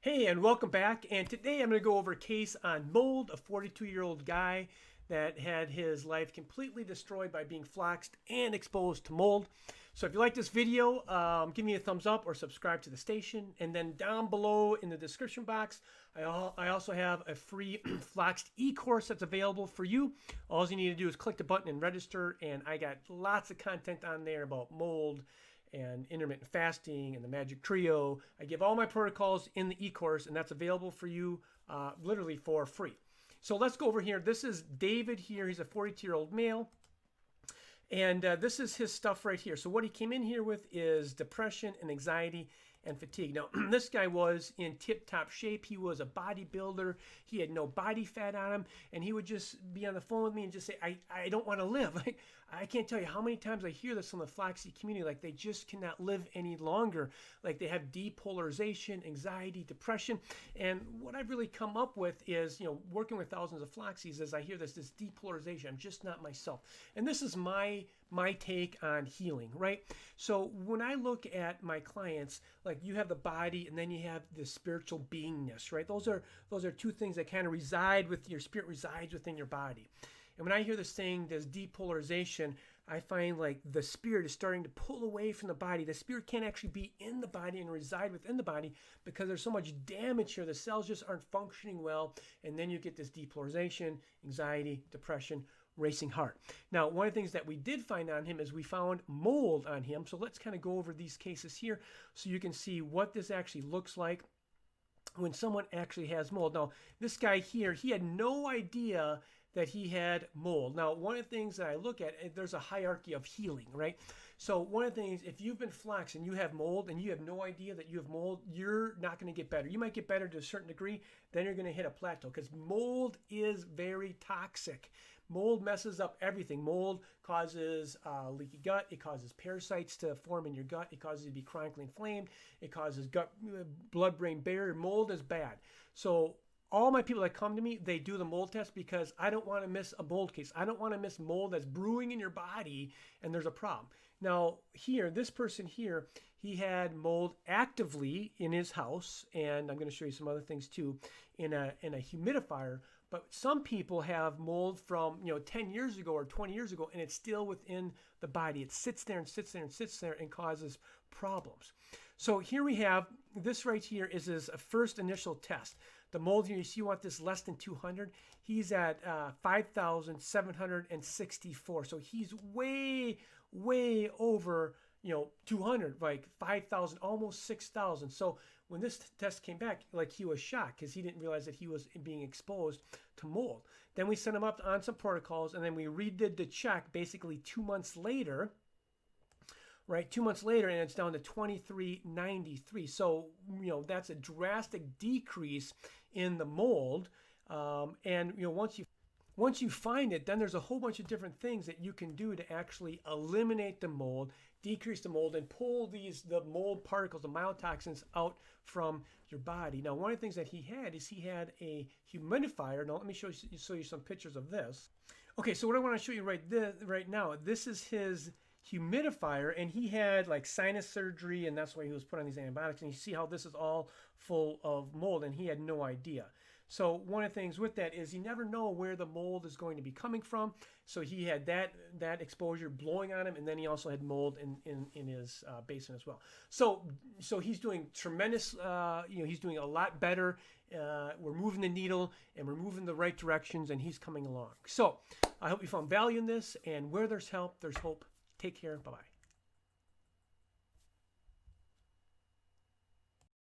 Hey, and welcome back. And today I'm going to go over a case on mold, a 42-year-old guy that had his life completely destroyed by being floxed and exposed to mold. So if you like this video, give me a thumbs up or subscribe to the station. And then down below in the description box, I also have a free Floxed e-course that's available for you. All you need to do is click the button and register. And I got lots of content on there about mold and intermittent fasting and the magic trio. I give all my protocols in the e-course, and that's available for you literally for free. So let's go over here. This is David here. He's a 42-year-old male. And this is his stuff right here. So what he came in here with is depression and anxiety and fatigue. Now, this guy was in tip-top shape. He was a bodybuilder. He had no body fat on him. And he would just be on the phone with me and just say, I don't want to live. Like, I can't tell you how many times I hear this from the Floxy community. Like, they just cannot live any longer. Like, they have depolarization, anxiety, depression. And what I've really come up with is, working with thousands of Floxies, is I hear this depolarization. I'm just not myself. And this is my take on healing, right? So when I look at my clients, like, you have the body and then you have the spiritual beingness, right? Those are two things that kind of reside with your spirit, resides within your body. And when I hear this thing, this depolarization, I find like the spirit is starting to pull away from the body. The spirit can't actually be in the body and reside within the body because there's so much damage here. The cells just aren't functioning well. And then you get this depolarization, anxiety, depression, racing heart. Now, one of the things that we did find on him is we found mold on him. So let's kind of go over these cases here so you can see what this actually looks like when someone actually has mold. Now, this guy here, he had no idea that he had mold. Now, one of the things that I look at, there's a hierarchy of healing, right? So one of the things, if you've been floxed and you have mold and you have no idea that you have mold, you're not going to get better. You might get better to a certain degree, then you're going to hit a plateau because mold is very toxic. Mold messes up everything. Mold causes leaky gut. It causes parasites to form in your gut. It causes you to be chronically inflamed. It causes gut, blood-brain barrier. Mold is bad. So all my people that come to me, they do the mold test because I don't want to miss a mold case. I don't want to miss mold that's brewing in your body and there's a problem. Now here, this person here, he had mold actively in his house, and I'm going to show you some other things too, in a humidifier. But some people have mold from 10 years ago or 20 years ago, and it's still within the body. It sits there and sits there and sits there and causes problems. So here we have, this right here is his first initial test. The mold here, you see, you want this less than 200. He's at 5,764. So he's way over 200, like 5,000, almost 6,000. So when this test came back, like, he was shocked because he didn't realize that he was being exposed to mold. Then we sent him up on some protocols, and then we redid the check basically 2 months later. Right, 2 months later, and it's down to 2393. So that's a drastic decrease in the mold. And once you find it, then there's a whole bunch of different things that you can do to actually eliminate the mold, decrease the mold, and pull the mold particles, the myotoxins, out from your body. Now, one of the things that he had is he had a humidifier. Now, let me show you some pictures of this. Okay, so what I want to show you right now, this is his humidifier, and he had like sinus surgery, and that's why he was put on these antibiotics. And you see how this is all full of mold, and he had no idea. So one of the things with that is you never know where the mold is going to be coming from. So he had that exposure blowing on him, and then he also had mold in his basement as well. So he's doing tremendous. He's doing a lot better. We're moving the needle and we're moving the right directions, and he's coming along. So I hope you found value in this. And where there's help, there's hope. Take care. Bye-bye.